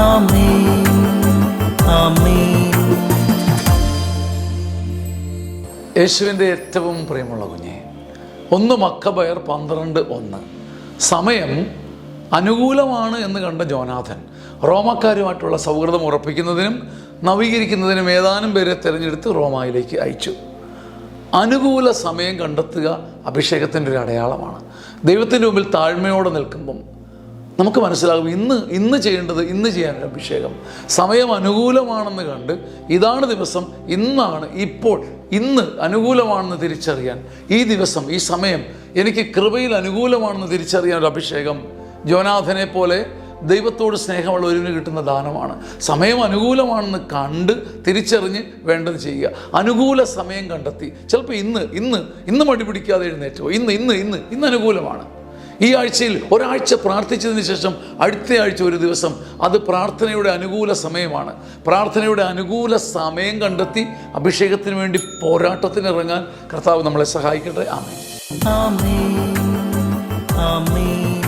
ആമേൻ ആമേൻ. യേശുവിൻ്റെ ഏറ്റവും പ്രിയമുള്ള കുഞ്ഞെ, 1 മക്കബയർ 12:1. സമയം അനുകൂലമാണ് എന്ന് കണ്ട ജോനാഥൻ റോമക്കാരുമായിട്ടുള്ള സൗഹൃദം ഉറപ്പിക്കുന്നതിനും നവീകരിക്കുന്നതിനും ഏതാനും പേരെ തിരഞ്ഞെടുത്ത് റോമായിലേക്ക് അയച്ചു. അനുകൂല സമയം കണ്ടെത്തുക അഭിഷേകത്തിൻ്റെ ഒരു അടയാളമാണ്. ദൈവത്തിൻ്റെ മുമ്പിൽ താഴ്മയോടെ നിൽക്കുമ്പം നമുക്ക് മനസ്സിലാകും ഇന്ന് ചെയ്യേണ്ടത് ഇന്ന് ചെയ്യാനൊരു അഭിഷേകം. സമയം അനുകൂലമാണെന്ന് കണ്ട് ഇതാണ് ദിവസം, ഇന്നാണ്, ഇപ്പോൾ, ഇന്ന് അനുകൂലമാണെന്ന് തിരിച്ചറിയാൻ, ഈ ദിവസം, ഈ സമയം എനിക്ക് കൃപയിൽ അനുകൂലമാണെന്ന് തിരിച്ചറിയാൻ ഒരു അഭിഷേകം ജോനാഥനെ പോലെ ദൈവത്തോട് സ്നേഹമുള്ള ഒരുവിന് കിട്ടുന്ന ദാനമാണ്. സമയം അനുകൂലമാണെന്ന് കണ്ട് തിരിച്ചറിഞ്ഞ് വേണ്ടത് ചെയ്യുക. അനുകൂല സമയം കണ്ടെത്തി. ചിലപ്പോൾ ഇന്ന് മടി പിടിക്കാതെ എഴുന്നേറ്റോ, ഇന്ന് അനുകൂലമാണ്. ഈ ആഴ്ചയിൽ ഒരാഴ്ച പ്രാർത്ഥിച്ചതിന് ശേഷം അടുത്ത ആഴ്ച ഒരു ദിവസം, അത് പ്രാർത്ഥനയുടെ അനുകൂല സമയമാണ്. പ്രാർത്ഥനയുടെ അനുകൂല സമയം കണ്ടെത്തി അഭിഷേകത്തിന് വേണ്ടി പോരാട്ടത്തിനിറങ്ങാൻ കർത്താവ് നമ്മളെ സഹായിക്കട്ടെ. ആമേൻ ആമേൻ ആമേൻ.